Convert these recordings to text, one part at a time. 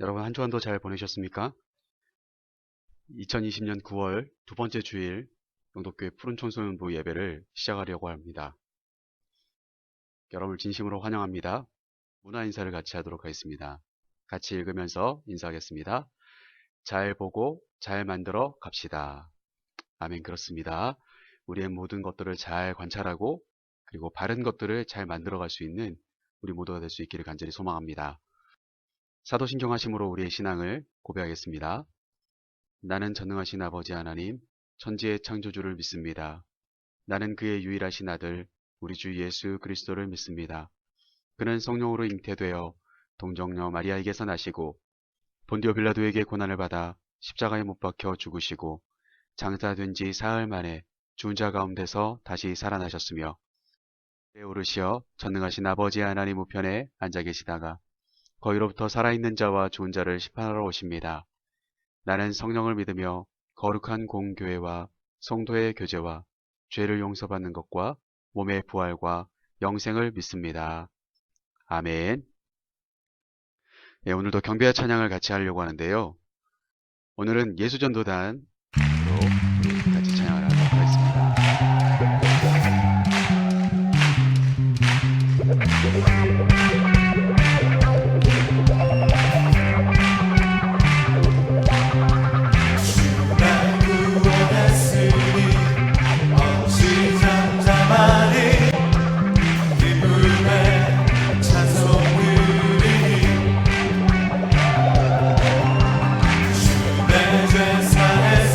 여러분 한 주간도 잘 보내셨습니까? 2020년 9월 두 번째 주일 영덕교회 푸른 청소년부 예배를 시작하려고 합니다. 여러분을 진심으로 환영합니다. 문화 인사를 같이 하도록 하겠습니다. 같이 읽으면서 인사하겠습니다. 잘 보고 잘 만들어 갑시다. 아멘. 그렇습니다. 우리의 모든 것들을 잘 관찰하고 그리고 바른 것들을 잘 만들어 갈 수 있는 우리 모두가 될 수 있기를 간절히 소망합니다. 사도신경하심으로 우리의 신앙을 고백하겠습니다. 나는 전능하신 아버지 하나님, 천지의 창조주를 믿습니다. 나는 그의 유일하신 아들, 우리 주 예수 그리스도를 믿습니다. 그는 성령으로 잉태되어 동정녀 마리아에게서 나시고 본디오 빌라도에게 고난을 받아 십자가에 못 박혀 죽으시고 장사된 지 사흘 만에 죽은 자 가운데서 다시 살아나셨으며 에 오르시어 전능하신 아버지 하나님 우편에 앉아 계시다가 거기로부터 살아있는 자와 죽은 자를 심판하러 오십니다. 나는 성령을 믿으며 거룩한 공교회와 성도의 교제와 죄를 용서받는 것과 몸의 부활과 영생을 믿습니다. 아멘. 네, 오늘도 경배와 찬양을 같이 하려고 하는데요. 오늘은 예수전도단으로 우리 같이 찬양을 하도록 하겠습니다. 죄 사했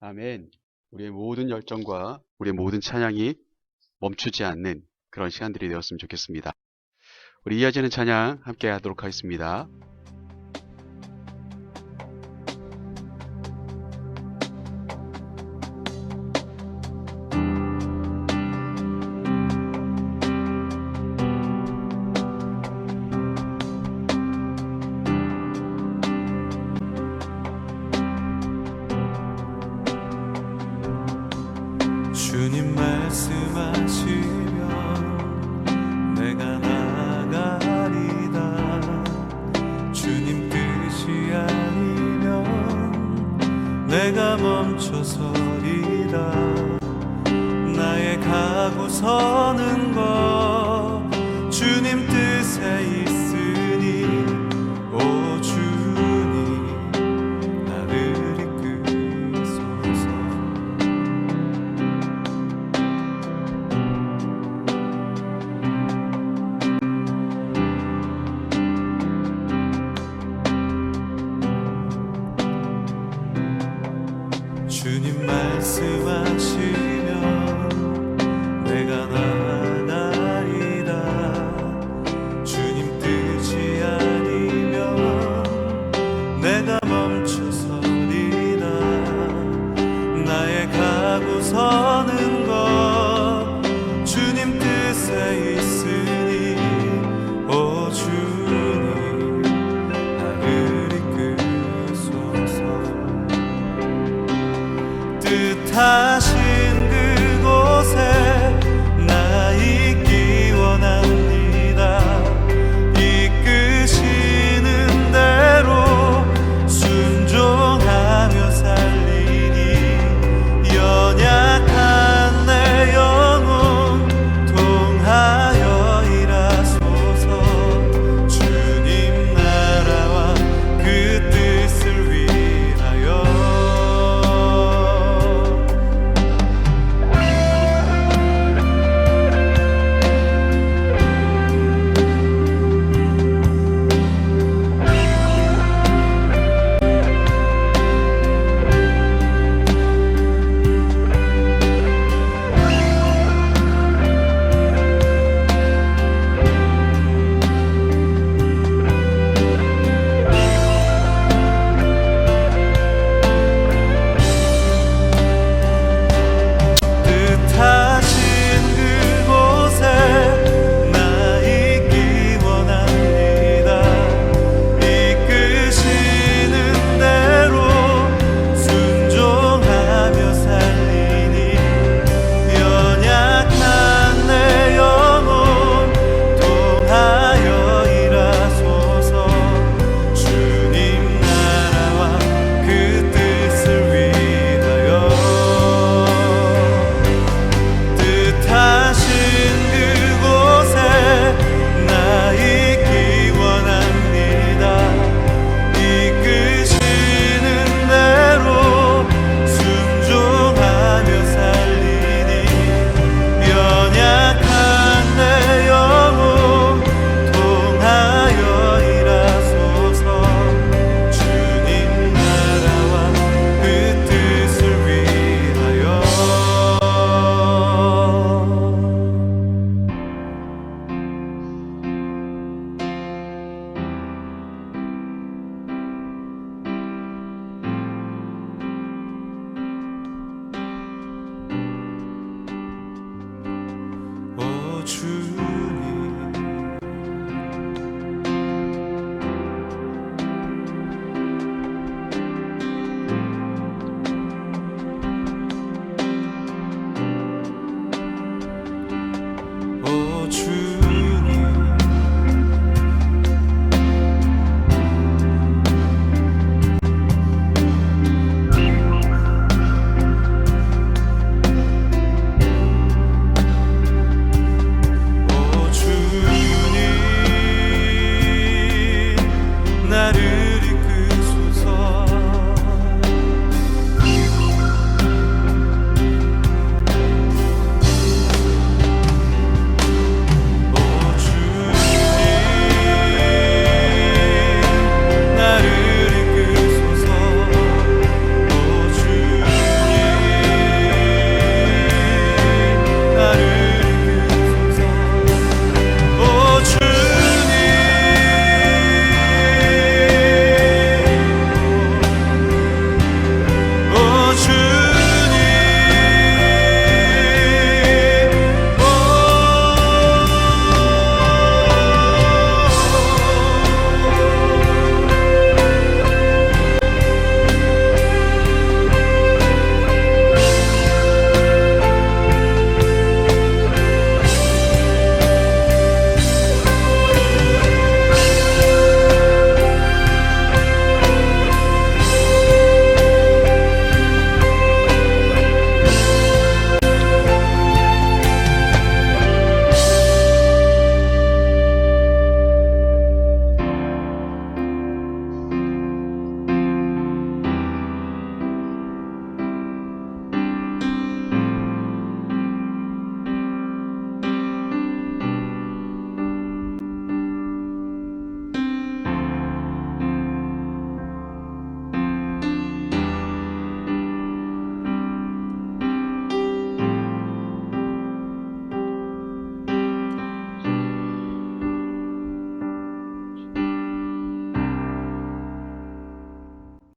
아멘. 우리의 모든 열정과 우리의 모든 찬양이 멈추지 않는 그런 시간들이 되었으면 좋겠습니다. 우리 이어지는 찬양 함께 하도록 하겠습니다. 주님 말씀하시면 내가 나가리다. 주님 뜻이 아니면 내가 멈춰서리다. 나의 가고 서는 것 주님 뜻에 있으니 오 주님 나를 이끄소서. 주님 말씀하시면 내가 나가리다. 주님 뜻이 아니면 내가 멈춰서리다. 나의 가고 서는 것 주님 뜻에 있으니 오 주님 나를 이끄소서. 뜻하신 그곳에 나 있기 원합니다. 이끄시는 대로 순종하며 살리니 연약한 내 영혼 통하여 일하소서. 주님 나라와 그 뜻을 위하여.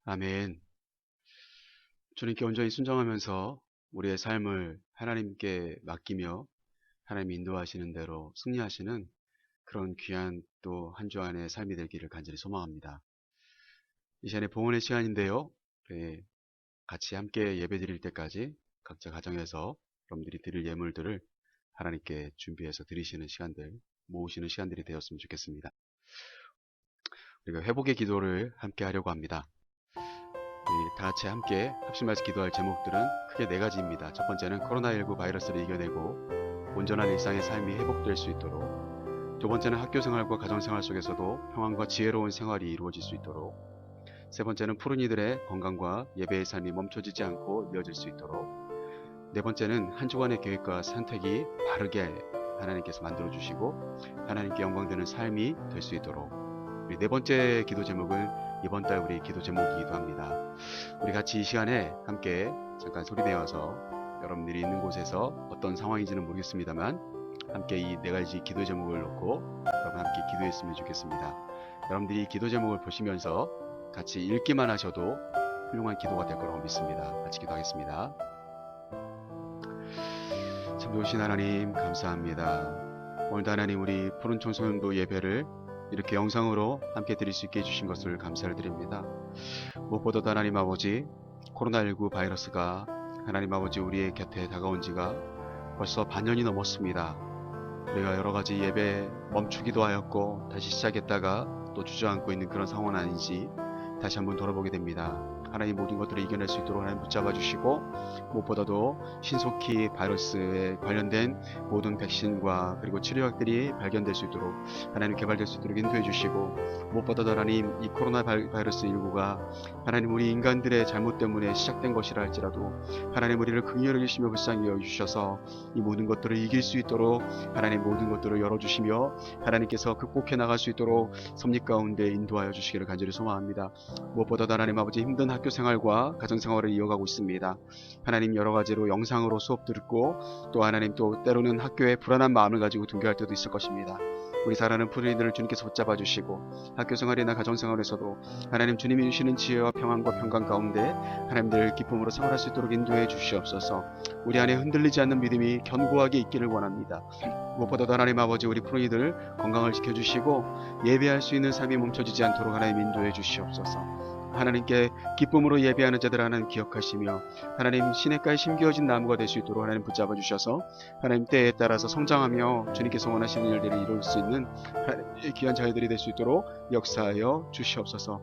아멘. 주님께 온전히 순종하면서 우리의 삶을 하나님께 맡기며 하나님 인도하시는 대로 승리하시는 그런 귀한 또 한 주 안의 삶이 되기를 간절히 소망합니다. 이 시간에 봉헌의 시간인데요. 네, 같이 함께 예배 드릴 때까지 각자 가정에서 여러분들이 드릴 예물들을 하나님께 준비해서 드리시는 시간들, 모으시는 시간들이 되었으면 좋겠습니다. 우리가 회복의 기도를 함께 하려고 합니다. 우리 다 같이 함께 합심해서 기도할 제목들은 크게 네 가지입니다. 첫 번째는 코로나19 바이러스를 이겨내고 온전한 일상의 삶이 회복될 수 있도록, 두 번째는 학교 생활과 가정 생활 속에서도 평안과 지혜로운 생활이 이루어질 수 있도록, 세 번째는 푸른 이들의 건강과 예배의 삶이 멈춰지지 않고 이어질 수 있도록, 네 번째는 한 주간의 계획과 선택이 바르게 하나님께서 만들어주시고 하나님께 영광되는 삶이 될 수 있도록, 우리 네 번째 기도 제목은 이번 달 우리 기도 제목이기도 합니다. 우리 같이 이 시간에 함께 잠깐 소리내어서 여러분들이 있는 곳에서 어떤 상황인지는 모르겠습니다만 함께 이 네 가지 기도 제목을 놓고 여러분 함께 기도했으면 좋겠습니다. 여러분들이 이 기도 제목을 보시면서 같이 읽기만 하셔도 훌륭한 기도가 될 거라고 믿습니다. 같이 기도하겠습니다. 참 좋으신 하나님 감사합니다. 오늘도 하나님 우리 푸른 청소년부 예배를 이렇게 영상으로 함께 드릴 수 있게 해주신 것을 감사를 드립니다. 무엇보다도 하나님 아버지 코로나19 바이러스가 하나님 아버지 우리의 곁에 다가온 지가 벌써 반년이 넘었습니다. 우리가 여러가지 예배 멈추기도 하였고 다시 시작했다가 또 주저앉고 있는 그런 상황은 아닌지 다시 한번 돌아보게 됩니다. 하나님 모든 것들을 이겨낼 수 있도록 하나님 붙잡아 주시고, 무엇보다도 신속히 바이러스에 관련된 모든 백신과 그리고 치료약들이 발견될 수 있도록 하나님 개발될 수 있도록 인도해 주시고, 무엇보다도 하나님 이 코로나 바이러스 19가 하나님 우리 인간들의 잘못 때문에 시작된 것이라 할지라도 하나님 우리를 긍휼히 여기시며 불쌍히 여기주셔서 이 모든 것들을 이길 수 있도록 하나님 모든 것들을 열어주시며 하나님께서 극복해 나갈 수 있도록 섭리 가운데 인도하여 주시기를 간절히 소망합니다. 무엇보다도 하나님 아버지 힘든 학교 생활과 가정 생활을 이어가고 있습니다. 하나님 여러 가지로 영상으로 수업 듣고 또 하나님 또 때로는 학교에 불안한 마음을 가지고 등교할 때도 있을 것입니다. 우리 사랑하는 푸른이들을 주님께서 붙잡아 주시고 학교 생활이나 가정 생활에서도 하나님 주님이 주시는 지혜와 평안과 평강 가운데 하나님들 기쁨으로 생활할 수 있도록 인도해 주시옵소서. 우리 안에 흔들리지 않는 믿음이 견고하게 있기를 원합니다. 무엇보다도 하나님 아버지 우리 푸른이들 건강을 지켜주시고 예배할 수 있는 삶이 멈춰지지 않도록 하나님 인도해 주시옵소서. 하나님께 기쁨으로 예배하는 자들 하나님 기억하시며 하나님 시냇가에 심겨진 나무가 될 수 있도록 하나님 붙잡아 주셔서 하나님 때에 따라서 성장하며 주님께서 원하시는 일들을 이룰 수 있는 하나님의 귀한 자녀들이 될 수 있도록 역사하여 주시옵소서.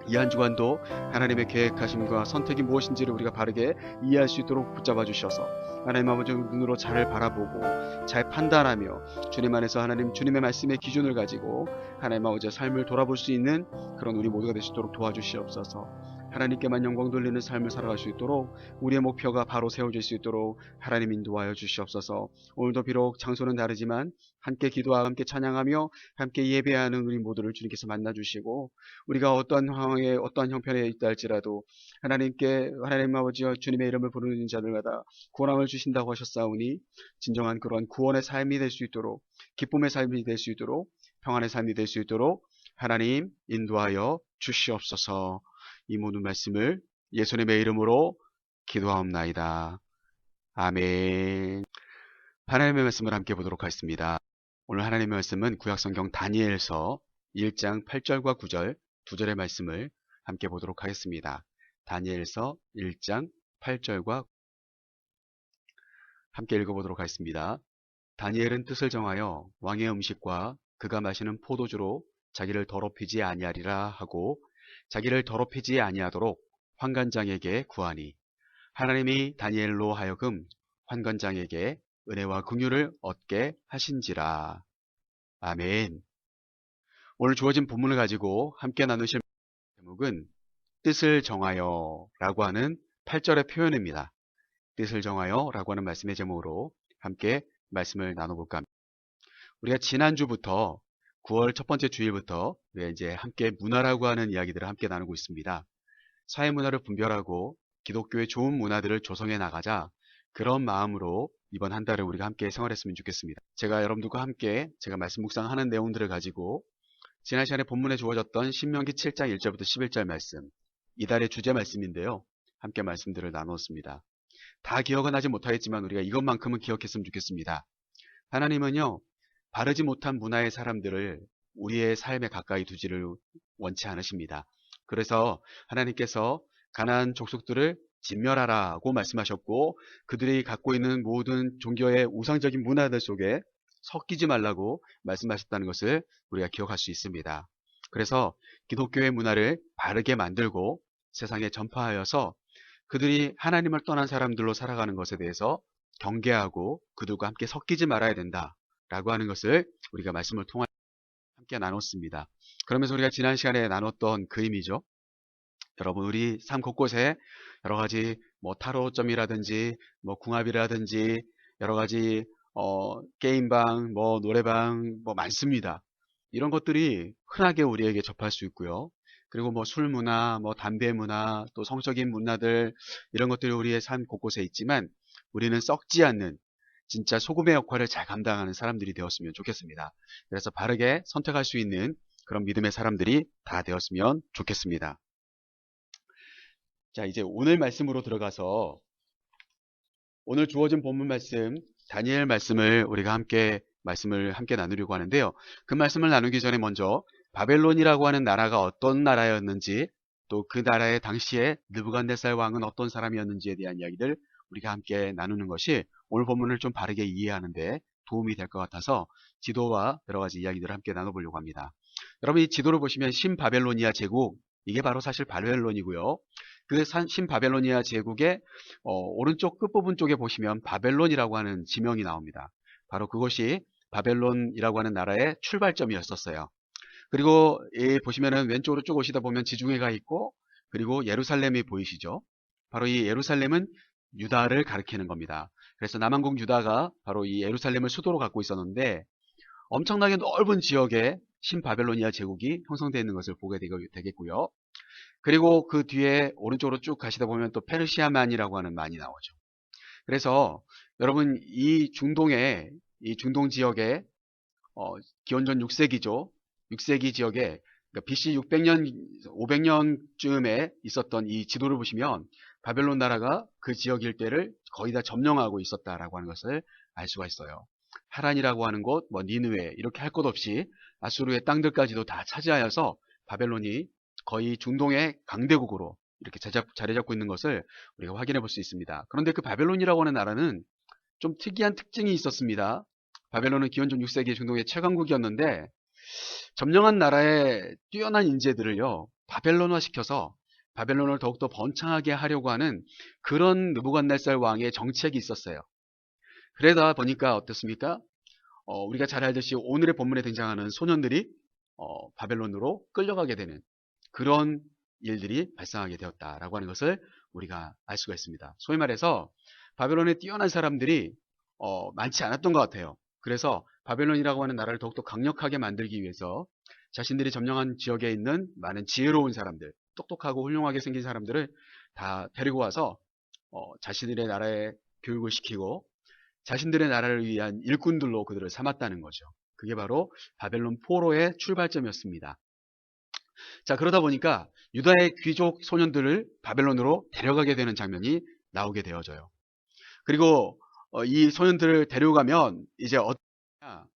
이 한 주간도 하나님의 계획하심과 선택이 무엇인지를 우리가 바르게 이해할 수 있도록 붙잡아 주셔서 하나님 아버지 눈으로 잘 바라보고 잘 판단하며 주님 안에서 하나님 주님의 말씀의 기준을 가지고 하나님 아버지의 삶을 돌아볼 수 있는 그런 우리 모두가 될 수 있도록 도와주시옵소서. 하나님께만 영광 돌리는 삶을 살아갈 수 있도록 우리의 목표가 바로 세워질 수 있도록 하나님 인도하여 주시옵소서. 오늘도 비록 장소는 다르지만 함께 기도하고 함께 찬양하며 함께 예배하는 우리 모두를 주님께서 만나주시고 우리가 어떠한 상황에 어떠한 형편에 있다 할지라도 하나님께 하나님 아버지여 주님의 이름을 부르는 자들마다 구원함을 주신다고 하셨사오니 진정한 그런 구원의 삶이 될 수 있도록 기쁨의 삶이 될 수 있도록 평안의 삶이 될 수 있도록 하나님 인도하여 주시옵소서. 이 모든 말씀을 예수님의 이름으로 기도하옵나이다. 아멘. 하나님의 말씀을 함께 보도록 하겠습니다. 오늘 하나님의 말씀은 구약성경 다니엘서 1장 8절과 9절 2절의 말씀을 함께 보도록 하겠습니다. 다니엘서 1장 8절과 함께 읽어보도록 하겠습니다. 다니엘은 뜻을 정하여 왕의 음식과 그가 마시는 포도주로 자기를 더럽히지 아니하리라 하고 자기를 더럽히지 아니하도록 환관장에게 구하니 하나님이 다니엘로 하여금 환관장에게 은혜와 긍휼을 얻게 하신지라. 아멘. 오늘 주어진 본문을 가지고 함께 나누실 제목은 뜻을 정하여 라고 하는 8절의 표현입니다. 뜻을 정하여 라고 하는 말씀의 제목으로 함께 말씀을 나눠볼까 합니다. 우리가 지난주부터 9월 첫 번째 주일부터 우리가 이제 함께 문화라고 하는 이야기들을 함께 나누고 있습니다. 사회 문화를 분별하고 기독교의 좋은 문화들을 조성해 나가자 그런 마음으로 이번 한 달을 우리가 함께 생활했으면 좋겠습니다. 제가 여러분들과 함께 제가 말씀 묵상하는 내용들을 가지고 지난 시간에 본문에 주어졌던 신명기 7장 1절부터 11절 말씀, 이달의 주제 말씀인데요. 함께 말씀들을 나눴습니다. 다 기억은 하지 못하겠지만 우리가 이것만큼은 기억했으면 좋겠습니다. 하나님은요, 바르지 못한 문화의 사람들을 우리의 삶에 가까이 두지를 원치 않으십니다. 그래서 하나님께서 가나안 족속들을 진멸하라고 말씀하셨고, 그들이 갖고 있는 모든 종교의 우상적인 문화들 속에 섞이지 말라고 말씀하셨다는 것을 우리가 기억할 수 있습니다. 그래서 기독교의 문화를 바르게 만들고 세상에 전파하여서 그들이 하나님을 떠난 사람들로 살아가는 것에 대해서 경계하고 그들과 함께 섞이지 말아야 된다라고 하는 것을 우리가 말씀을 통해 함께 나눴습니다. 그러면서 우리가 지난 시간에 나눴던 그림이죠. 여러분, 우리 삶 곳곳에 여러 가지 타로점이라든지 궁합이라든지 여러 가지 게임방, 노래방 많습니다. 이런 것들이 흔하게 우리에게 접할 수 있고요. 그리고 술 문화, 담배 문화, 또 성적인 문화들, 이런 것들이 우리의 삶 곳곳에 있지만 우리는 썩지 않는 진짜 소금의 역할을 잘 감당하는 사람들이 되었으면 좋겠습니다. 그래서 바르게 선택할 수 있는 그런 믿음의 사람들이 다 되었으면 좋겠습니다. 자, 이제 오늘 말씀으로 들어가서 오늘 주어진 본문 말씀, 다니엘 말씀을 우리가 함께 나누려고 하는데요. 그 말씀을 나누기 전에 먼저 바벨론이라고 하는 나라가 어떤 나라였는지, 또 그 나라의 당시에 느부갓네살 왕은 어떤 사람이었는지에 대한 이야기들 우리가 함께 나누는 것이 오늘 본문을 좀 바르게 이해하는데 도움이 될 것 같아서 지도와 여러 가지 이야기들을 함께 나눠보려고 합니다. 여러분, 이 지도를 보시면 신바벨로니아 제국, 이게 바로 사실 바벨론이고요. 그 신바벨로니아 제국의 오른쪽 끝부분 쪽에 보시면 바벨론이라고 하는 지명이 나옵니다. 바로 그것이 바벨론이라고 하는 나라의 출발점이었었어요. 그리고 보시면은 왼쪽으로 쭉 오시다 보면 지중해가 있고, 그리고 예루살렘이 보이시죠? 바로 이 예루살렘은 유다를 가리키는 겁니다. 그래서 남왕국 유다가 바로 이 예루살렘을 수도로 갖고 있었는데 엄청나게 넓은 지역에 신바벨로니아 제국이 형성되어 있는 것을 보게 되겠고요. 그리고 그 뒤에 오른쪽으로 쭉 가시다 보면 또 페르시아만이라고 하는 만이 나오죠. 그래서 여러분, 이 중동 지역에 기원전 6세기죠. 6세기 지역에 그러니까 BC 600년, 500년쯤에 있었던 이 지도를 보시면 바벨론 나라가 그 지역 일대를 거의 다 점령하고 있었다라고 하는 것을 알 수가 있어요. 하란이라고 하는 곳, 니느웨 이렇게 할 것 없이 아수르의 땅들까지도 다 차지하여서 바벨론이 거의 중동의 강대국으로 이렇게 자리 잡고 있는 것을 우리가 확인해 볼 수 있습니다. 그런데 그 바벨론이라고 하는 나라는 좀 특이한 특징이 있었습니다. 바벨론은 기원전 6세기 중동의 최강국이었는데 점령한 나라의 뛰어난 인재들을요, 바벨론화 시켜서 바벨론을 더욱더 번창하게 하려고 하는 그런 느부갓네살 왕의 정책이 있었어요. 그러다 보니까 어떻습니까? 우리가 잘 알듯이 오늘의 본문에 등장하는 소년들이 바벨론으로 끌려가게 되는 그런 일들이 발생하게 되었다라고 하는 것을 우리가 알 수가 있습니다. 소위 말해서 바벨론에 뛰어난 사람들이 많지 않았던 것 같아요. 그래서 바벨론이라고 하는 나라를 더욱더 강력하게 만들기 위해서 자신들이 점령한 지역에 있는 많은 지혜로운 사람들, 똑똑하고 훌륭하게 생긴 사람들을 다 데리고 와서 자신들의 나라에 교육을 시키고 자신들의 나라를 위한 일꾼들로 그들을 삼았다는 거죠. 그게 바로 바벨론 포로의 출발점이었습니다. 자, 그러다 보니까 유다의 귀족 소년들을 바벨론으로 데려가게 되는 장면이 나오게 되어져요. 그리고 이 소년들을 데려가면 이제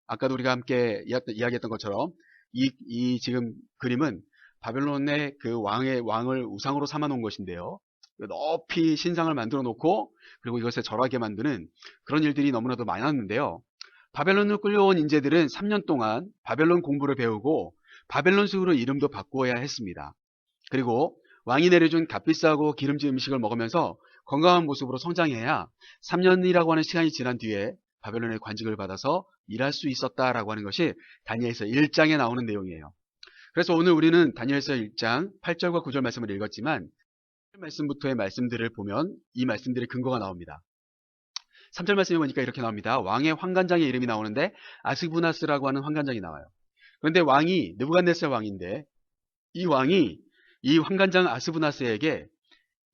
아까도 우리가 함께 이야기했던 것처럼 이 지금 그림은 바벨론의 그 왕을 우상으로 삼아 놓은 것인데요. 높이 신상을 만들어 놓고 그리고 이것을 절하게 만드는 그런 일들이 너무나도 많았는데요. 바벨론을 끌려온 인재들은 3년 동안 바벨론 공부를 배우고 바벨론식으로 이름도 바꾸어야 했습니다. 그리고 왕이 내려준 값비싸고 기름진 음식을 먹으면서 건강한 모습으로 성장해야 3년이라고 하는 시간이 지난 뒤에 바벨론의 관직을 받아서 일할 수 있었다라고 하는 것이 다니엘서 1장에 나오는 내용이에요. 그래서 오늘 우리는 다니엘서 1장 8절과 9절 말씀을 읽었지만 3절 말씀부터의 말씀들을 보면 이 말씀들의 근거가 나옵니다. 3절 말씀에 보니까 이렇게 나옵니다. 왕의 환관장의 이름이 나오는데 아스부나스라고 하는 환관장이 나와요. 그런데 왕이 느부갓네살 왕인데 이 왕이 이 환관장 아스부나스에게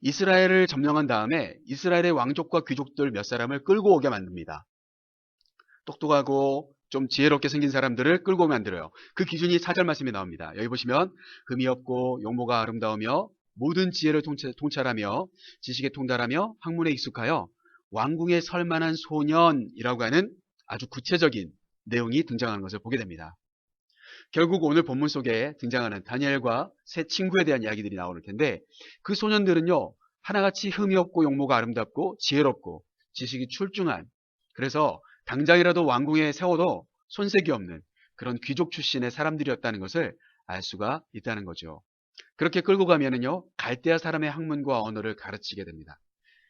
이스라엘을 점령한 다음에 이스라엘의 왕족과 귀족들 몇 사람을 끌고 오게 만듭니다. 똑똑하고 좀 지혜롭게 생긴 사람들을 끌고 오면 안 들어요. 그 기준이 4절 말씀에 나옵니다. 여기 보시면 금이 없고 용모가 아름다우며 모든 지혜를 통찰하며 지식에 통달하며 학문에 익숙하여 왕궁에 설 만한 소년이라고 하는 아주 구체적인 내용이 등장하는 것을 보게 됩니다. 결국 오늘 본문 속에 등장하는 다니엘과 세 친구에 대한 이야기들이 나올 텐데 그 소년들은요, 하나같이 흠이 없고 용모가 아름답고 지혜롭고 지식이 출중한, 그래서 당장이라도 왕궁에 세워도 손색이 없는 그런 귀족 출신의 사람들이었다는 것을 알 수가 있다는 거죠. 그렇게 끌고 가면은요, 갈대아 사람의 학문과 언어를 가르치게 됩니다.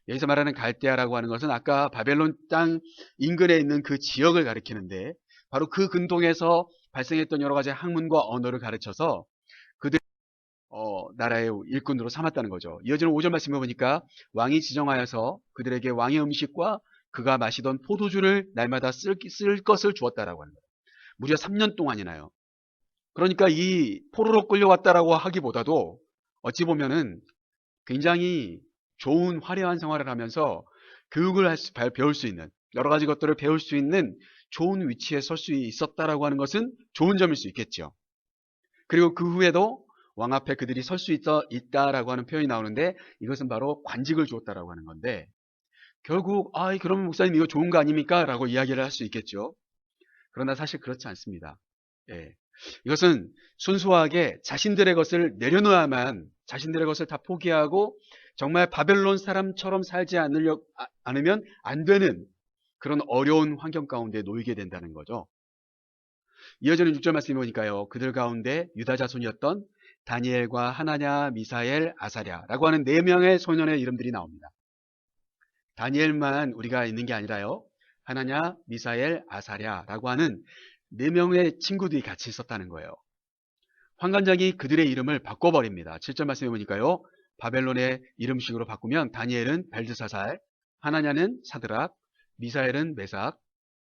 여기서 말하는 갈대아라고 하는 것은 아까 바벨론 땅 인근에 있는 그 지역을 가리키는데, 바로 그 근동에서 발생했던 여러 가지 학문과 언어를 가르쳐서 그들 나라의 일꾼으로 삼았다는 거죠. 이어지는 5절 말씀을 보니까 왕이 지정하여서 그들에게 왕의 음식과 그가 마시던 포도주를 날마다 쓸 것을 주었다라고 하는 거예요. 무려 3년 동안이나요. 그러니까 이 포로로 끌려왔다라고 하기보다도 어찌 보면은 굉장히 좋은 화려한 생활을 하면서 교육을 배울 수 있는, 여러 가지 것들을 배울 수 있는 좋은 위치에 설 수 있었다라고 하는 것은 좋은 점일 수 있겠죠. 그리고 그 후에도 왕 앞에 그들이 설 수 있다라고 하는 표현이 나오는데, 이것은 바로 관직을 주었다라고 하는 건데, 결국 그러면 목사님 이거 좋은 거 아닙니까? 라고 이야기를 할 수 있겠죠. 그러나 사실 그렇지 않습니다. 예. 이것은 순수하게 자신들의 것을 내려놓아야만, 자신들의 것을 다 포기하고 정말 바벨론 사람처럼 살지 않으면 안 되는 그런 어려운 환경 가운데 놓이게 된다는 거죠. 이어지는 6절 말씀을 보니까요, 그들 가운데 유다 자손이었던 다니엘과 하나냐, 미사엘, 아사랴라고 하는 4명의 소년의 이름들이 나옵니다. 다니엘만 우리가 있는 게 아니라요, 하나냐, 미사엘, 아사랴라고 하는 4명의 친구들이 같이 있었다는 거예요. 환관장이 그들의 이름을 바꿔버립니다. 7절 말씀해 보니까요, 바벨론의 이름식으로 바꾸면 다니엘은 벨드사살, 하나냐는 사드락, 미사엘은 메삭,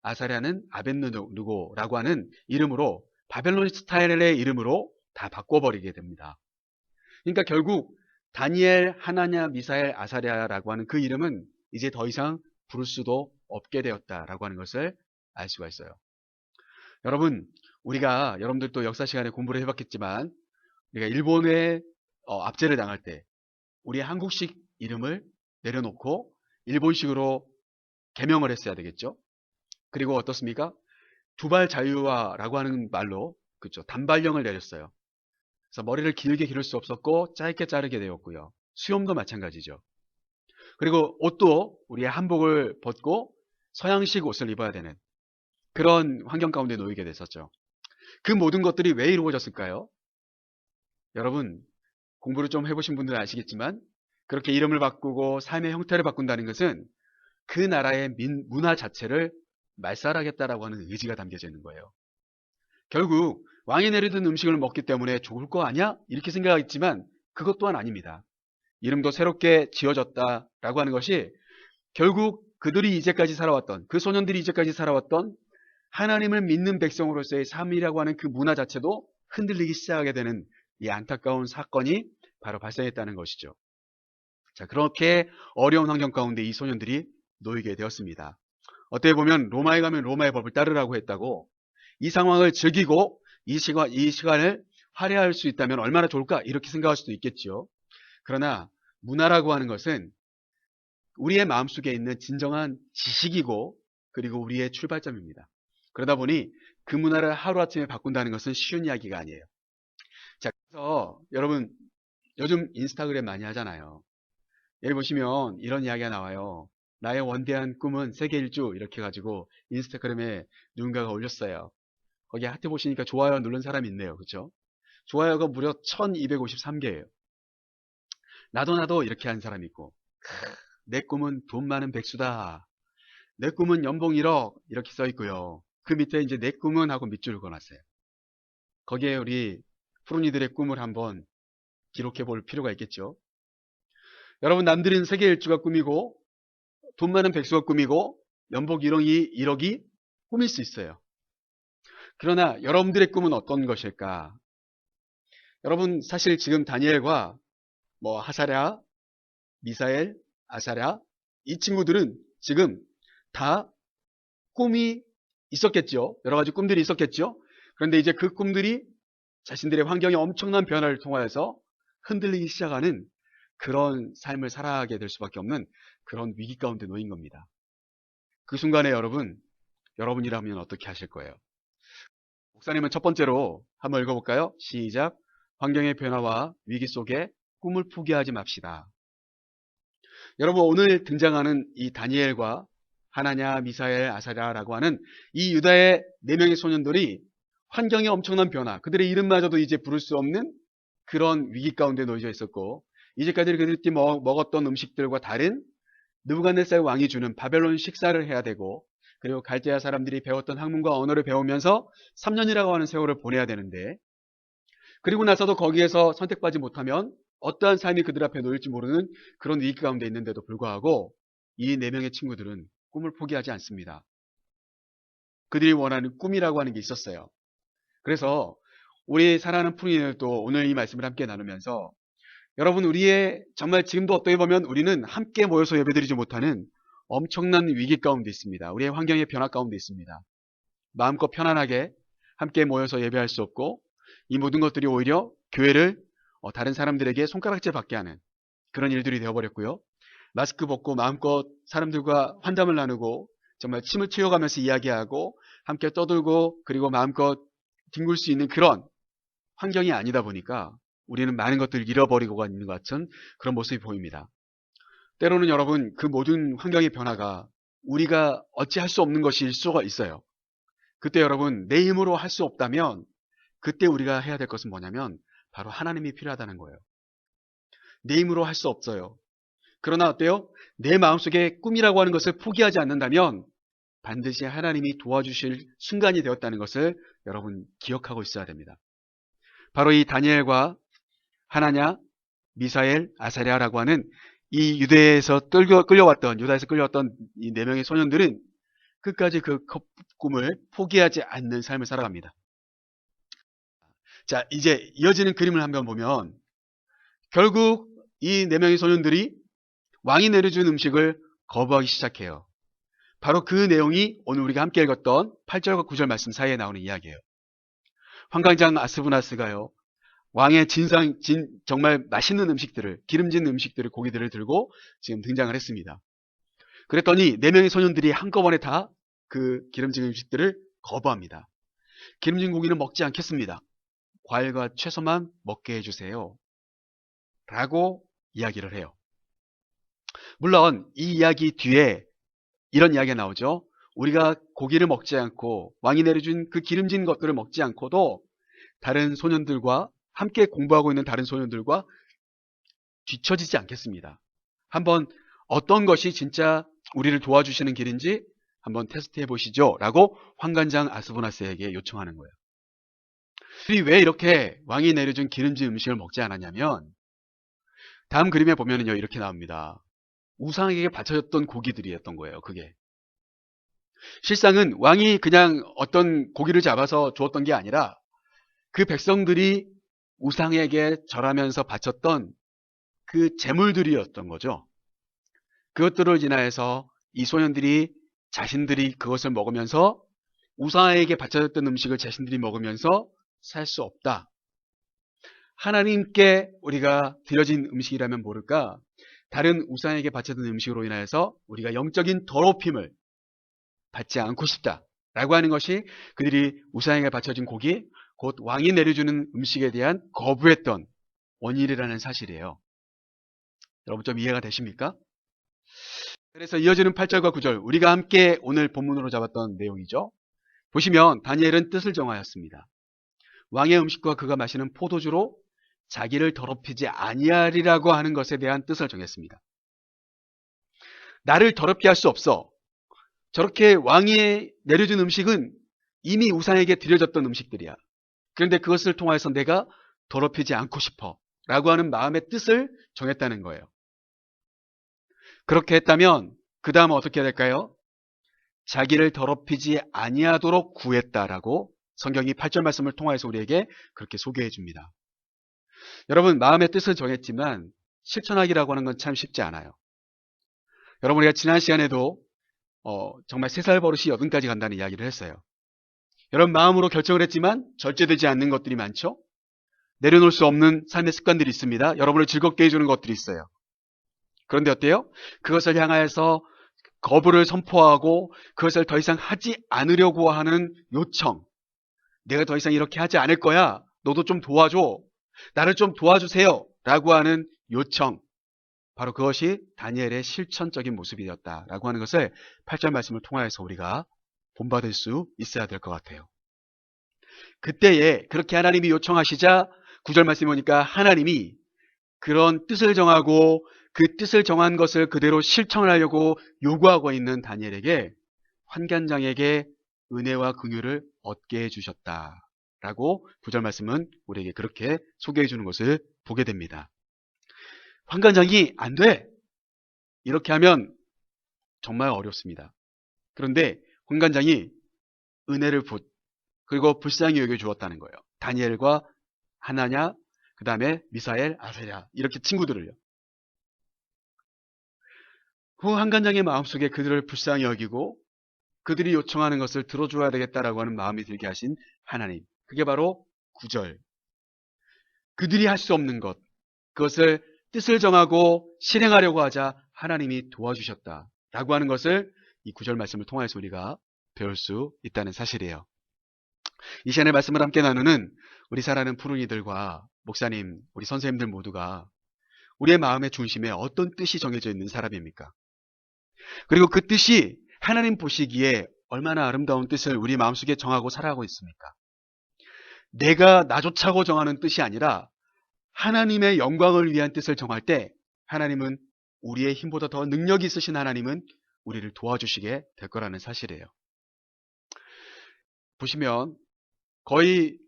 아사랴는 아벳느고라고 하는 이름으로, 바벨론 스타일의 이름으로 다 바꿔버리게 됩니다. 그러니까 결국 다니엘, 하나냐, 미사엘, 아사랴라고 하는 그 이름은 이제 더 이상 부를 수도 없게 되었다라고 하는 것을 알 수가 있어요. 여러분, 여러분들도 역사 시간에 공부를 해봤겠지만, 우리가 일본에 압제를 당할 때 우리 한국식 이름을 내려놓고 일본식으로 개명을 했어야 되겠죠. 그리고 어떻습니까? 두발 자유화라고 하는 말로, 그렇죠, 단발령을 내렸어요. 그래서 머리를 길게 기를 수 없었고 짧게 자르게 되었고요. 수염도 마찬가지죠. 그리고 옷도 우리의 한복을 벗고 서양식 옷을 입어야 되는 그런 환경 가운데 놓이게 됐었죠. 그 모든 것들이 왜 이루어졌을까요? 여러분, 공부를 좀 해보신 분들은 아시겠지만, 그렇게 이름을 바꾸고 삶의 형태를 바꾼다는 것은 그 나라의 문화 자체를 말살하겠다라고 하는 의지가 담겨져 있는 거예요. 결국 왕이 내려둔 음식을 먹기 때문에 좋을 거 아니야? 이렇게 생각했지만 그것 또한 아닙니다. 이름도 새롭게 지어졌다라고 하는 것이 결국 그들이 이제까지 살아왔던, 그 소년들이 이제까지 살아왔던 하나님을 믿는 백성으로서의 삶이라고 하는 그 문화 자체도 흔들리기 시작하게 되는 이 안타까운 사건이 바로 발생했다는 것이죠. 자, 그렇게 어려운 환경 가운데 이 소년들이 놓이게 되었습니다. 어떻게 보면 로마에 가면 로마의 법을 따르라고 했다고, 이 상황을 즐기고 이 시간을 할애할 수 있다면 얼마나 좋을까, 이렇게 생각할 수도 있겠죠. 그러나 문화라고 하는 것은 우리의 마음속에 있는 진정한 지식이고, 그리고 우리의 출발점입니다. 그러다 보니 그 문화를 하루아침에 바꾼다는 것은 쉬운 이야기가 아니에요. 자, 그래서 여러분 요즘 인스타그램 많이 하잖아요. 여기 보시면 이런 이야기가 나와요. 나의 원대한 꿈은 세계 일주, 이렇게 해가지고 인스타그램에 누군가가 올렸어요. 거기에 하트 보시니까 좋아요 누른 사람이 있네요. 그렇죠? 좋아요가 무려 1253개예요. 나도 이렇게 한 사람이 있고, 내 꿈은 돈 많은 백수다, 내 꿈은 연봉 1억, 이렇게 써 있고요. 그 밑에 이제 내 꿈은 하고 밑줄을 그어놨어요. 거기에 우리 푸른이들의 꿈을 한번 기록해 볼 필요가 있겠죠. 여러분, 남들은 세계 일주가 꿈이고 돈 많은 백수가 꿈이고 연봉 1억이 꿈일 수 있어요. 그러나 여러분들의 꿈은 어떤 것일까? 여러분, 사실 지금 다니엘과 하사랴, 미사엘, 아사랴, 이 친구들은 지금 다 꿈이 있었겠죠. 여러 가지 꿈들이 있었겠죠. 그런데 이제 그 꿈들이 자신들의 환경에 엄청난 변화를 통하여서 흔들리기 시작하는 그런 삶을 살아가게 될 수밖에 없는 그런 위기 가운데 놓인 겁니다. 그 순간에 여러분이라면 어떻게 하실 거예요? 목사님은 첫 번째로 한번 읽어볼까요? 시작. 환경의 변화와 위기 속에 꿈을 포기하지 맙시다. 여러분, 오늘 등장하는 이 다니엘과 하나냐, 미사엘, 아사랴라고 하는 이 유다의 4명의 소년들이 환경의 엄청난 변화, 그들의 이름마저도 이제 부를 수 없는 그런 위기 가운데 놓여져 있었고, 이제까지 그들이 먹었던 음식들과 다른 느부갓네살 왕이 주는 바벨론 식사를 해야 되고, 그리고 갈대아 사람들이 배웠던 학문과 언어를 배우면서 3년이라고 하는 세월을 보내야 되는데, 그리고 나서도 거기에서 선택받지 못하면 어떠한 삶이 그들 앞에 놓일지 모르는 그런 위기 가운데 있는데도 불구하고 이 4명의 친구들은 꿈을 포기하지 않습니다. 그들이 원하는 꿈이라고 하는 게 있었어요. 그래서 우리 사랑하는 푸른이들도 오늘 이 말씀을 함께 나누면서 여러분, 우리의 정말 지금도 어떻게 보면 우리는 함께 모여서 예배드리지 못하는 엄청난 위기 가운데 있습니다. 우리의 환경의 변화 가운데 있습니다. 마음껏 편안하게 함께 모여서 예배할 수 없고, 이 모든 것들이 오히려 교회를 다른 사람들에게 손가락질 받게 하는 그런 일들이 되어버렸고요. 마스크 벗고 마음껏 사람들과 환담을 나누고 정말 침을 튀어가면서 이야기하고 함께 떠들고 그리고 마음껏 뒹굴 수 있는 그런 환경이 아니다 보니까 우리는 많은 것들을 잃어버리고 있는 것 같은 그런 모습이 보입니다. 때로는 여러분, 그 모든 환경의 변화가 우리가 어찌할 수 없는 것일 수가 있어요. 그때 여러분, 내 힘으로 할 수 없다면 그때 우리가 해야 될 것은 뭐냐면 바로 하나님이 필요하다는 거예요. 내 힘으로 할 수 없어요. 그러나 어때요? 내 마음속에 꿈이라고 하는 것을 포기하지 않는다면 반드시 하나님이 도와주실 순간이 되었다는 것을 여러분 기억하고 있어야 됩니다. 바로 이 다니엘과 하나냐, 미사엘, 아사랴라고 하는 이 유다에서 끌려왔던 이 4명의 소년들은 끝까지 그 꿈을 포기하지 않는 삶을 살아갑니다. 자, 이제 이어지는 그림을 한번 보면 결국 이 4명의 소년들이 왕이 내려준 음식을 거부하기 시작해요. 바로 그 내용이 오늘 우리가 함께 읽었던 8절과 9절 말씀 사이에 나오는 이야기예요. 환관장 아스부나스가요, 왕의 정말 맛있는 음식들을, 기름진 음식들을, 고기들을 들고 지금 등장을 했습니다. 그랬더니 4명의 소년들이 한꺼번에 다 그 기름진 음식들을 거부합니다. 기름진 고기는 먹지 않겠습니다. 과일과 채소만 먹게 해주세요. 라고 이야기를 해요. 물론 이 이야기 뒤에 이런 이야기가 나오죠. 우리가 고기를 먹지 않고 왕이 내려준 그 기름진 것들을 먹지 않고도 다른 소년들과 함께 공부하고 있는 다른 소년들과 뒤처지지 않겠습니다. 한번 어떤 것이 진짜 우리를 도와주시는 길인지 한번 테스트해 보시죠. 라고 환관장 아스부나스에게 요청하는 거예요. 그들이 왜 이렇게 왕이 내려준 기름진 음식을 먹지 않았냐면 다음 그림에 보면은요, 이렇게 나옵니다. 우상에게 바쳐졌던 고기들이었던 거예요. 그게 실상은 왕이 그냥 어떤 고기를 잡아서 주었던 게 아니라 그 백성들이 우상에게 절하면서 바쳤던 그 제물들이었던 거죠. 그것들을 인하여서 이 소년들이 자신들이 그것을 먹으면서 우상에게 바쳐졌던 음식을 자신들이 먹으면서 살 수 없다. 하나님께 우리가 드려진 음식이라면 모를까 다른 우상에게 바쳐진 음식으로 인하여서 우리가 영적인 더럽힘을 받지 않고 싶다 라고 하는 것이 그들이 우상에게 바쳐진 고기, 곧 왕이 내려주는 음식에 대한 거부했던 원인이라는 사실이에요. 여러분 좀 이해가 되십니까? 그래서 이어지는 8절과 9절, 우리가 함께 오늘 본문으로 잡았던 내용이죠. 보시면 다니엘은 뜻을 정하였습니다. 왕의 음식과 그가 마시는 포도주로 자기를 더럽히지 아니하리라고 하는 것에 대한 뜻을 정했습니다. 나를 더럽게 할 수 없어. 저렇게 왕이 내려준 음식은 이미 우상에게 드려졌던 음식들이야. 그런데 그것을 통해서 내가 더럽히지 않고 싶어 라고 하는 마음의 뜻을 정했다는 거예요. 그렇게 했다면 그 다음은 어떻게 해야 될까요? 자기를 더럽히지 아니하도록 구했다라고 성경이 8절 말씀을 통해서 우리에게 그렇게 소개해 줍니다. 여러분, 마음의 뜻을 정했지만 실천하기라고 하는 건 참 쉽지 않아요. 여러분, 우리가 지난 시간에도 정말 3살 버릇이 80까지 간다는 이야기를 했어요. 여러분, 마음으로 결정을 했지만 절제되지 않는 것들이 많죠? 내려놓을 수 없는 삶의 습관들이 있습니다. 여러분을 즐겁게 해주는 것들이 있어요. 그런데 어때요? 그것을 향하여서 거부를 선포하고 그것을 더 이상 하지 않으려고 하는 요청. 내가 더 이상 이렇게 하지 않을 거야. 너도 좀 도와줘. 나를 좀 도와주세요. 라고 하는 요청. 바로 그것이 다니엘의 실천적인 모습이었다라고 하는 것을 8절 말씀을 통하여서 우리가 본받을 수 있어야 될 것 같아요. 그때에 그렇게 하나님이 요청하시자 9절 말씀에 보니까 하나님이 그런 뜻을 정하고 그 뜻을 정한 것을 그대로 실천을 하려고 요구하고 있는 다니엘에게 환관장에게 은혜와 긍휼을 얻게 해주셨다라고 9절 말씀은 우리에게 그렇게 소개해 주는 것을 보게 됩니다. 환관장이 안 돼! 이렇게 하면 정말 어렵습니다. 그런데 환관장이 은혜를 그리고 불쌍히 여겨주었다는 거예요. 다니엘과 하나냐, 그 다음에 미사엘, 아세랴 이렇게 친구들을요. 그 환관장의 마음속에 그들을 불쌍히 여기고 그들이 요청하는 것을 들어줘야 되겠다라고 하는 마음이 들게 하신 하나님. 그게 바로 9절. 그들이 할 수 없는 것, 그것을 뜻을 정하고 실행하려고 하자 하나님이 도와주셨다라고 하는 것을 이 9절 말씀을 통해서 우리가 배울 수 있다는 사실이에요. 이 시간에 말씀을 함께 나누는 우리 사랑하는 푸른이들과 목사님, 우리 선생님들 모두가 우리의 마음의 중심에 어떤 뜻이 정해져 있는 사람입니까? 그리고 그 뜻이 하나님 보시기에 얼마나 아름다운 뜻을 우리 마음속에 정하고 살아가고 있습니까? 내가 나조차고 정하는 뜻이 아니라 하나님의 영광을 위한 뜻을 정할 때 하나님은 우리의 힘보다 더 능력이 있으신 하나님은 우리를 도와주시게 될 거라는 사실이에요. 보시면 거의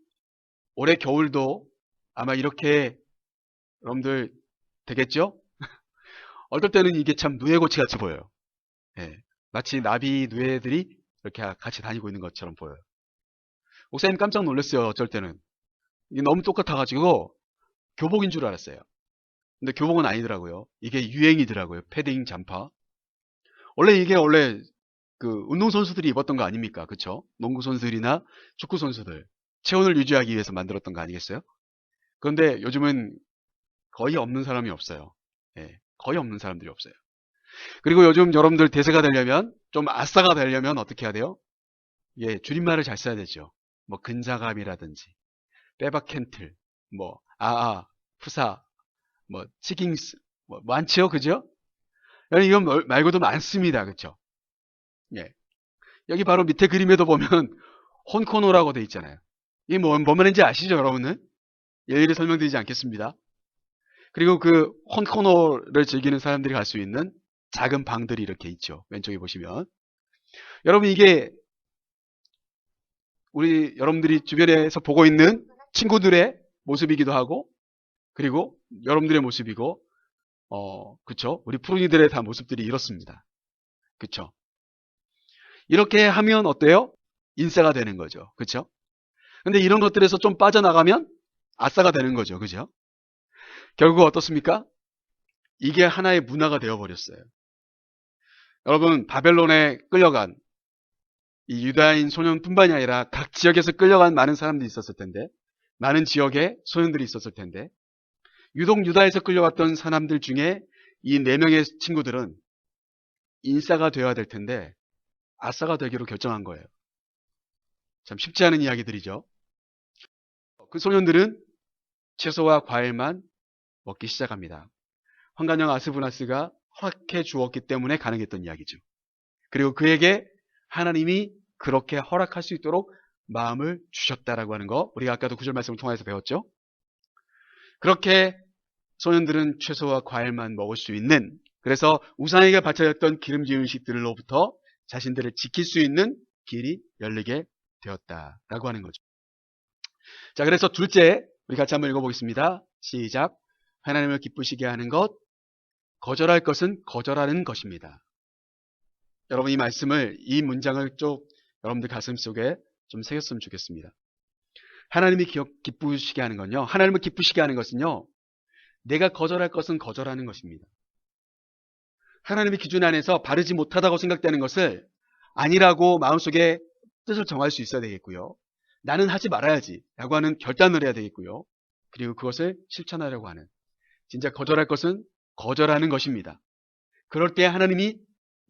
올해 겨울도 아마 이렇게 여러분들 되겠죠? 어떨 때는 이게 참 누에고치 같이 보여요. 예, 마치 나비 누에들이 이렇게 같이 다니고 있는 것처럼 보여요. 목사님 깜짝 놀랐어요. 어쩔 때는 이게 너무 똑같아가지고 교복인 줄 알았어요. 근데 교복은 아니더라고요. 이게 유행이더라고요. 패딩 잠파. 원래 그 운동선수들이 입었던 거 아닙니까? 그쵸? 농구선수들이나 축구선수들. 체온을 유지하기 위해서 만들었던 거 아니겠어요? 그런데 요즘은 거의 없는 사람이 없어요. 예, 거의 없는 사람들이 없어요. 그리고 요즘 여러분들 대세가 되려면, 좀 아싸가 되려면 어떻게 해야 돼요? 예, 줄임말을 잘 써야 되죠. 뭐, 근자감이라든지, 빼박캔틀, 뭐, 푸사, 뭐, 치깅스, 뭐, 많지요? 그죠? 이건 말고도 많습니다. 그쵸? 예. 여기 바로 밑에 그림에도 보면, 혼코노라고 돼 있잖아요. 이게 뭔 말인지 아시죠, 여러분은? 일일이 설명드리지 않겠습니다. 그리고 그 혼코노를 즐기는 사람들이 갈 수 있는 작은 방들이 이렇게 있죠. 왼쪽에 보시면. 여러분, 이게 여러분들이 주변에서 보고 있는 친구들의 모습이기도 하고, 그리고 여러분들의 모습이고, 그쵸? 우리 푸른이들의 다 모습들이 이렇습니다. 그쵸? 이렇게 하면 어때요? 인싸가 되는 거죠. 그쵸? 근데 이런 것들에서 좀 빠져나가면 아싸가 되는 거죠. 그죠? 결국 어떻습니까? 이게 하나의 문화가 되어버렸어요. 여러분, 바벨론에 끌려간 이 유다인 소년뿐만이 아니라 각 지역에서 끌려간 많은 사람들이 있었을 텐데, 많은 지역에 소년들이 있었을 텐데, 유독 유다에서 끌려왔던 사람들 중에 이 4명의 친구들은 인싸가 되어야 될 텐데 아싸가 되기로 결정한 거예요. 참 쉽지 않은 이야기들이죠. 그 소년들은 채소와 과일만 먹기 시작합니다. 환관영 아스부나스가 허락해 주었기 때문에 가능했던 이야기죠. 그리고 그에게 하나님이 그렇게 허락할 수 있도록 마음을 주셨다라고 하는 거, 우리가 아까도 9절 말씀을 통해서 배웠죠. 그렇게 소년들은 채소와 과일만 먹을 수 있는, 그래서 우상에게 바쳐졌던 기름진 음식들로부터 자신들을 지킬 수 있는 길이 열리게 되었다라고 하는 거죠. 자, 그래서 둘째, 우리 같이 한번 읽어보겠습니다. 시작. 하나님을 기쁘시게 하는 것, 거절할 것은 거절하는 것입니다. 여러분, 이 말씀을, 이 문장을 쭉 여러분들 가슴 속에 좀 새겼으면 좋겠습니다. 하나님이 기쁘시게 하는 건요, 하나님을 기쁘시게 하는 것은요, 내가 거절할 것은 거절하는 것입니다. 하나님의 기준 안에서 바르지 못하다고 생각되는 것을 아니라고 마음속에 뜻을 정할 수 있어야 되겠고요. 나는 하지 말아야지 라고 하는 결단을 해야 되겠고요. 그리고 그것을 실천하려고 하는, 진짜 거절할 것은 거절하는 것입니다. 그럴 때 하나님이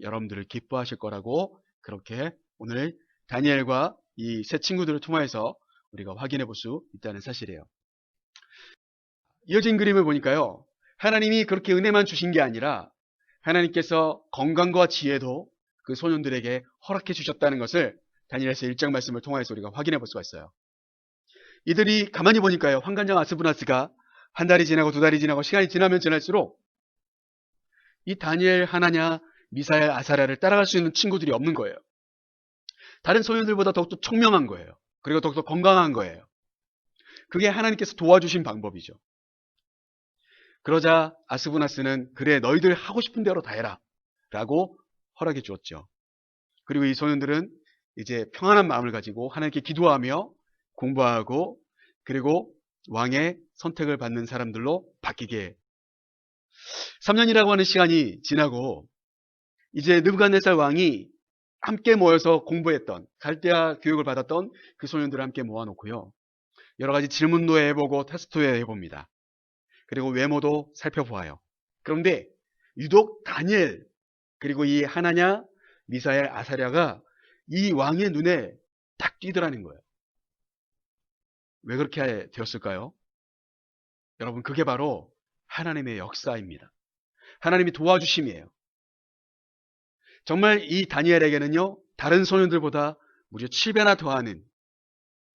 여러분들을 기뻐하실 거라고 그렇게 오늘 다니엘과 이 세 친구들을 통해서 우리가 확인해 볼 수 있다는 사실이에요. 이어진 그림을 보니까요, 하나님이 그렇게 은혜만 주신 게 아니라 하나님께서 건강과 지혜도 그 소년들에게 허락해 주셨다는 것을 다니엘서 1장 말씀을 통해서 우리가 확인해 볼 수가 있어요. 이들이 가만히 보니까요, 환관장 아스부나스가 한 달이 지나고 두 달이 지나고 시간이 지나면 지날수록 이 다니엘, 하나냐, 미사엘, 아사랴를 따라갈 수 있는 친구들이 없는 거예요. 다른 소년들보다 더욱더 청명한 거예요. 그리고 더욱더 건강한 거예요. 그게 하나님께서 도와주신 방법이죠. 그러자 아스부나스는 그래, 너희들 하고 싶은 대로 다 해라 라고 허락해 주었죠. 그리고 이 소년들은 이제 평안한 마음을 가지고 하나님께 기도하며 공부하고 그리고 왕의 선택을 받는 사람들로 바뀌게, 3년이라고 하는 시간이 지나고 이제 느부갓네살 왕이 함께 모여서 공부했던, 갈대아 교육을 받았던 그 소년들을 함께 모아놓고요, 여러 가지 질문도 해보고 테스트도 해봅니다. 그리고 외모도 살펴보아요. 그런데 유독 다니엘 그리고 이 하나냐, 미사엘, 아사랴가 이 왕의 눈에 딱 띄더라는 거예요. 왜 그렇게 되었을까요? 여러분, 그게 바로 하나님의 역사입니다. 하나님이 도와주심이에요. 정말 이 다니엘에게는요, 다른 소년들보다 무려 7배나 더하는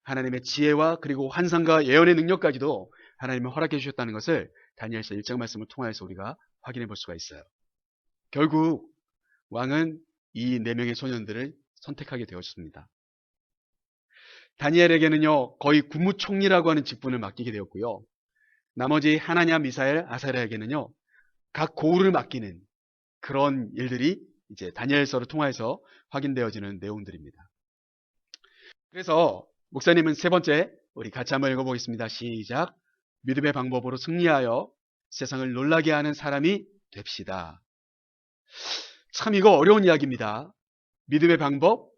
하나님의 지혜와 그리고 환상과 예언의 능력까지도 하나님이 허락해 주셨다는 것을 다니엘서 1장 말씀을 통해서 우리가 확인해 볼 수가 있어요. 결국 왕은 이 4명의 소년들을 선택하게 되었습니다. 다니엘에게는요, 거의 국무총리라고 하는 직분을 맡기게 되었고요, 나머지 하나냐, 미사엘, 아사랴에게는요, 각 고을을 맡기는 그런 일들이 이제 다니엘서를 통해서 확인되어지는 내용들입니다. 그래서 목사님은 세 번째, 우리 같이 한번 읽어보겠습니다. 시작. 믿음의 방법으로 승리하여 세상을 놀라게 하는 사람이 됩시다. 참 이거 어려운 이야기입니다. 믿음의 방법?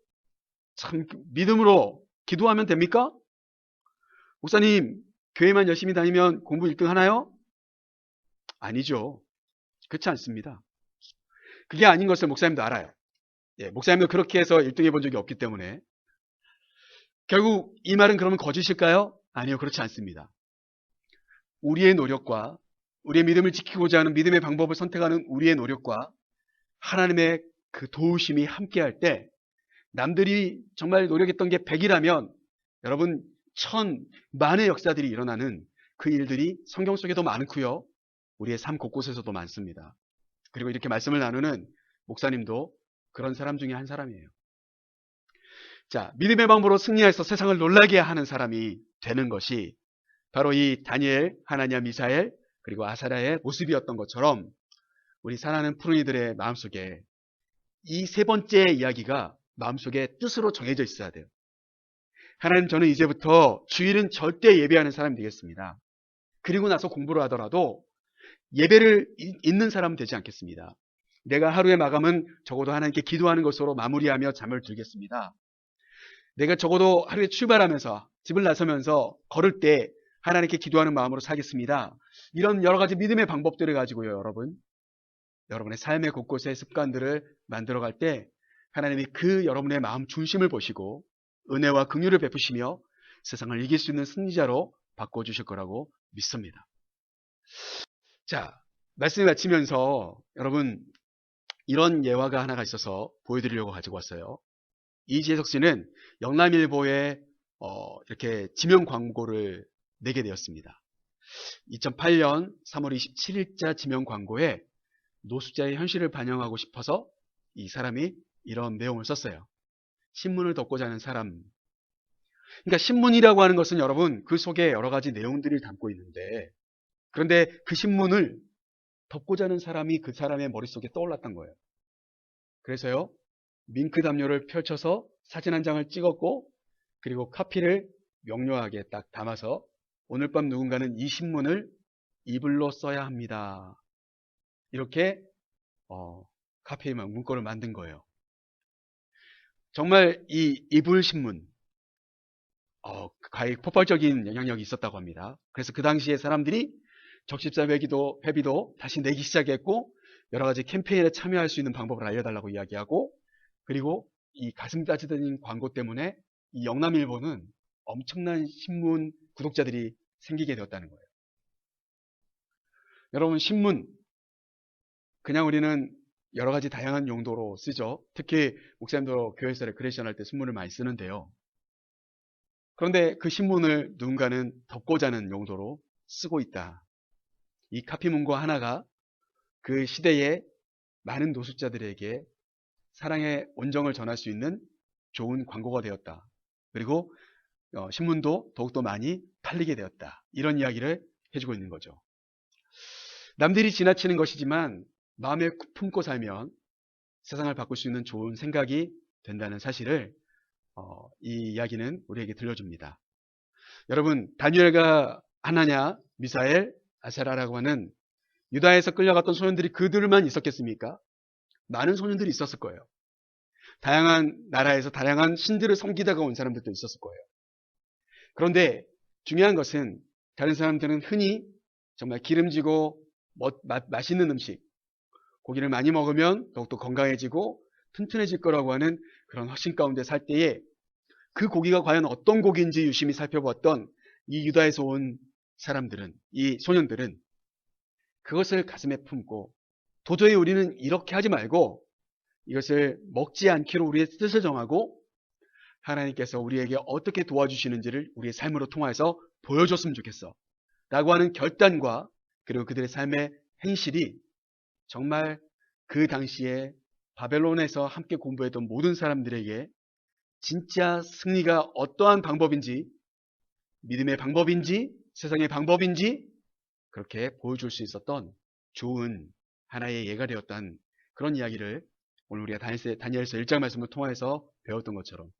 참 믿음으로 기도하면 됩니까? 목사님, 교회만 열심히 다니면 공부 1등 하나요? 아니죠. 그렇지 않습니다. 그게 아닌 것을 목사님도 알아요. 예, 목사님도 그렇게 해서 1등 해본 적이 없기 때문에. 결국 이 말은 그러면 거짓일까요? 아니요, 그렇지 않습니다. 우리의 노력과 우리의 믿음을 지키고자 하는 믿음의 방법을 선택하는 우리의 노력과 하나님의 그 도우심이 함께할 때, 남들이 정말 노력했던 게 100이라면 여러분 1000만의 역사들이 일어나는 그 일들이 성경 속에도 많고요, 우리의 삶 곳곳에서도 많습니다. 그리고 이렇게 말씀을 나누는 목사님도 그런 사람 중에 한 사람이에요. 자, 믿음의 방법으로 승리해서 세상을 놀라게 하는 사람이 되는 것이 바로 이 다니엘, 하나냐, 미사엘 그리고 아사랴의 모습이었던 것처럼 우리 사랑하는 푸른이들의 마음속에 이 세 번째 이야기가 마음속에 뜻으로 정해져 있어야 돼요. 하나님, 저는 이제부터 주일은 절대 예배하는 사람이 되겠습니다. 그리고 나서 공부를 하더라도 예배를 잇는 사람은 되지 않겠습니다. 내가 하루의 마감은 적어도 하나님께 기도하는 것으로 마무리하며 잠을 들겠습니다. 내가 적어도 하루에 출발하면서 집을 나서면서 걸을 때 하나님께 기도하는 마음으로 살겠습니다. 이런 여러 가지 믿음의 방법들을 가지고요, 여러분의 삶의 곳곳의 습관들을 만들어갈 때 하나님이 그 여러분의 마음 중심을 보시고 은혜와 긍휼을 베푸시며 세상을 이길 수 있는 승리자로 바꿔주실 거라고 믿습니다. 자, 말씀을 마치면서 여러분, 이런 예화가 하나가 있어서 보여드리려고 가지고 왔어요. 이재석 씨는 영남일보에 이렇게 지명 광고를 내게 되었습니다. 2008년 3월 27일자 지명 광고에 노숙자의 현실을 반영하고 싶어서 이 사람이 이런 내용을 썼어요. 신문을 덮고자 하는 사람. 그러니까 신문이라고 하는 것은 여러분 그 속에 여러 가지 내용들을 담고 있는데, 그런데 그 신문을 덮고자 하는 사람이 그 사람의 머릿속에 떠올랐던 거예요. 그래서요, 밍크 담요를 펼쳐서 사진 한 장을 찍었고, 그리고 카피를 명료하게 딱 담아서 오늘 밤 누군가는 이 신문을 이불로 써야 합니다. 이렇게 카피 문구를 만든 거예요. 정말 이 이불 신문, 가히 폭발적인 영향력이 있었다고 합니다. 그래서 그 당시에 사람들이 적십자 회비도 다시 내기 시작했고, 여러 가지 캠페인에 참여할 수 있는 방법을 알려달라고 이야기하고, 그리고 이 가슴 따지는 광고 때문에 이 영남일보는 엄청난 신문 구독자들이 생기게 되었다는 거예요. 여러분, 신문, 그냥 우리는 여러 가지 다양한 용도로 쓰죠. 특히 목사님도 교회에서 레크레이션 할 때 신문을 많이 쓰는데요. 그런데 그 신문을 누군가는 덮고자 하는 용도로 쓰고 있다. 이 카피문고 하나가 그 시대의 많은 노숙자들에게 사랑의 온정을 전할 수 있는 좋은 광고가 되었다. 그리고 신문도 더욱더 많이 팔리게 되었다. 이런 이야기를 해주고 있는 거죠. 남들이 지나치는 것이지만 마음에 품고 살면 세상을 바꿀 수 있는 좋은 생각이 된다는 사실을 이 이야기는 우리에게 들려줍니다. 여러분, 다니엘과 하나냐, 미사엘, 아세라라고 하는 유다에서 끌려갔던 소년들이 그들만 있었겠습니까? 많은 소년들이 있었을 거예요. 다양한 나라에서 다양한 신들을 섬기다가 온 사람들도 있었을 거예요. 그런데 중요한 것은 다른 사람들은 흔히 정말 기름지고 맛있는 음식, 고기를 많이 먹으면 더욱더 건강해지고 튼튼해질 거라고 하는 그런 확신 가운데 살 때에 그 고기가 과연 어떤 고기인지 유심히 살펴보았던 이 유다에서 온 사람들은, 이 소년들은 그것을 가슴에 품고 도저히 우리는 이렇게 하지 말고 이것을 먹지 않기로 우리의 뜻을 정하고 하나님께서 우리에게 어떻게 도와주시는지를 우리의 삶으로 통해서 보여줬으면 좋겠어 라고 하는 결단과 그리고 그들의 삶의 행실이 정말 그 당시에 바벨론에서 함께 공부했던 모든 사람들에게 진짜 승리가 어떠한 방법인지, 믿음의 방법인지, 세상의 방법인지 그렇게 보여줄 수 있었던 좋은 하나의 예가 되었던 그런 이야기를 오늘 우리가 다니엘서 1장 말씀을 통해서 배웠던 것처럼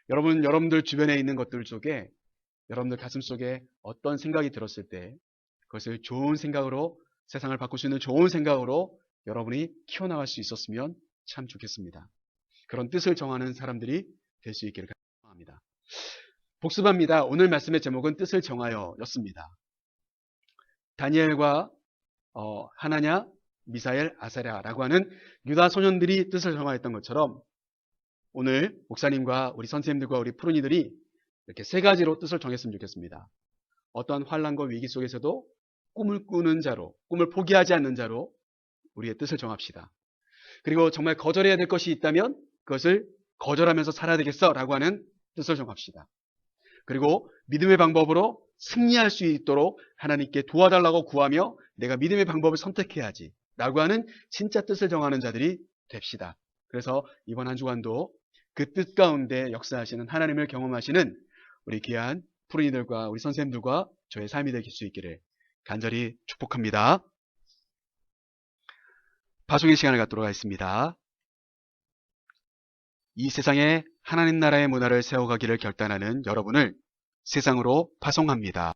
여러분들 주변에 있는 것들 속에 여러분들 가슴 속에 어떤 생각이 들었을 때 그것을 좋은 생각으로, 세상을 바꿀 수 있는 좋은 생각으로 여러분이 키워나갈 수 있었으면 참 좋겠습니다. 그런 뜻을 정하는 사람들이 될 수 있기를 바랍니다. 복습합니다. 오늘 말씀의 제목은 뜻을 정하여 였습니다. 다니엘과 하나냐, 미사엘, 아사랴라고 하는 유다 소년들이 뜻을 정하였던 것처럼 오늘 목사님과 우리 선생님들과 우리 푸른이들이 이렇게 세 가지로 뜻을 정했으면 좋겠습니다. 어떠한 환난과 위기 속에서도 꿈을 꾸는 자로, 꿈을 포기하지 않는 자로 우리의 뜻을 정합시다. 그리고 정말 거절해야 될 것이 있다면 그것을 거절하면서 살아야 되겠어 라고 하는 뜻을 정합시다. 그리고 믿음의 방법으로 승리할 수 있도록 하나님께 도와달라고 구하며 내가 믿음의 방법을 선택해야지 라고 하는 진짜 뜻을 정하는 자들이 됩시다. 그래서 이번 한 주간도 그 뜻 가운데 역사하시는 하나님을 경험하시는 우리 귀한 푸른이들과 우리 선생님들과 저의 삶이 될 수 있기를 간절히 축복합니다. 파송의 시간을 갖도록 하겠습니다. 이 세상에 하나님 나라의 문화를 세워가기를 결단하는 여러분을 세상으로 파송합니다.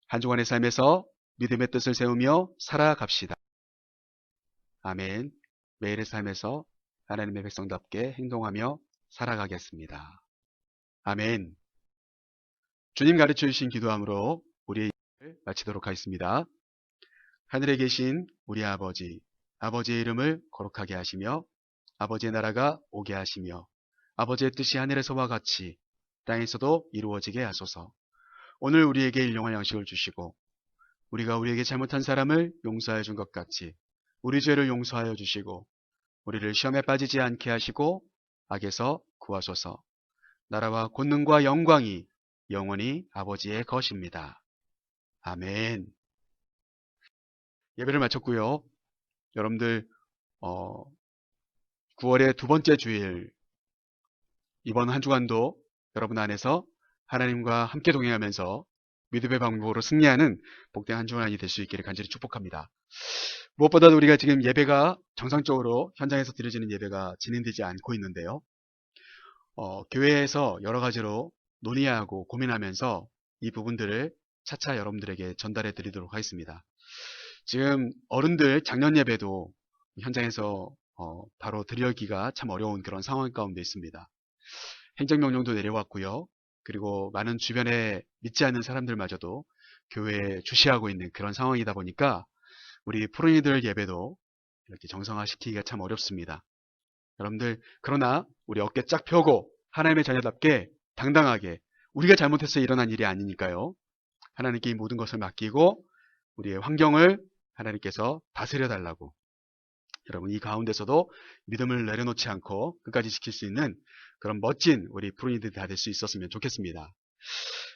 한 주간의 삶에서 믿음의 뜻을 세우며 살아갑시다. 아멘. 매일의 삶에서 하나님의 백성답게 행동하며 살아가겠습니다. 아멘. 주님 가르쳐 주신 기도함으로 우리의 일을 마치도록 하겠습니다. 하늘에 계신 우리 아버지, 아버지의 이름을 거룩하게 하시며 아버지의 나라가 오게 하시며 아버지의 뜻이 하늘에서와 같이 땅에서도 이루어지게 하소서. 오늘 우리에게 일용할 양식을 주시고 우리가 우리에게 잘못한 사람을 용서하여 준 것 같이 우리 죄를 용서하여 주시고 우리를 시험에 빠지지 않게 하시고 악에서 구하소서. 나라와 권능과 영광이 영원히 아버지의 것입니다. 아멘. 예배를 마쳤고요. 여러분들 9월의 두 번째 주일, 이번 한 주간도 여러분 안에서 하나님과 함께 동행하면서 믿음의 방법으로 승리하는 복된 한 주간이 될 수 있기를 간절히 축복합니다. 무엇보다도 우리가 지금 예배가 정상적으로 현장에서 드려지는 예배가 진행되지 않고 있는데요. 교회에서 여러 가지로 논의하고 고민하면서 이 부분들을 차차 여러분들에게 전달해 드리도록 하겠습니다. 지금 어른들 작년 예배도 현장에서 바로 드리기가 참 어려운 그런 상황 가운데 있습니다. 행정명령도 내려왔고요. 그리고 많은 주변에 믿지 않는 사람들마저도 교회에 주시하고 있는 그런 상황이다 보니까 우리 푸른이들 예배도 이렇게 정상화시키기가 참 어렵습니다. 여러분들, 그러나 우리 어깨 쫙 펴고 하나님의 자녀답게 당당하게, 우리가 잘못해서 일어난 일이 아니니까요. 하나님께 이 모든 것을 맡기고 우리의 환경을 하나님께서 다스려 달라고, 여러분 이 가운데서도 믿음을 내려놓지 않고 끝까지 지킬 수 있는 그런 멋진 우리 푸른이들이 다 될 수 있었으면 좋겠습니다.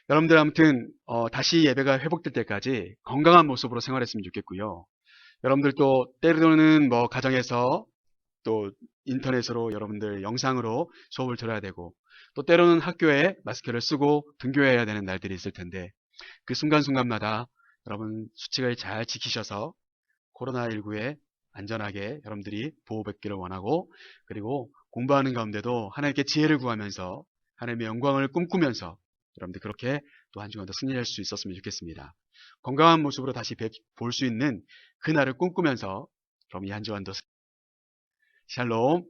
여러분들 아무튼 다시 예배가 회복될 때까지 건강한 모습으로 생활했으면 좋겠고요. 여러분들 또 때로는 뭐 가정에서 또 인터넷으로 여러분들 영상으로 수업을 들어야 되고, 또 때로는 학교에 마스크를 쓰고 등교해야 되는 날들이 있을 텐데, 그 순간순간마다 여러분 수칙을 잘 지키셔서 코로나19에 안전하게 여러분들이 보호받기를 원하고, 그리고 공부하는 가운데도 하나님께 지혜를 구하면서 하나님의 영광을 꿈꾸면서 여러분들 그렇게 또 한 주간 더 승리할 수 있었으면 좋겠습니다. 건강한 모습으로 다시 볼 수 있는 그날을 꿈꾸면서 그럼 이 한 주간 더 샬롬.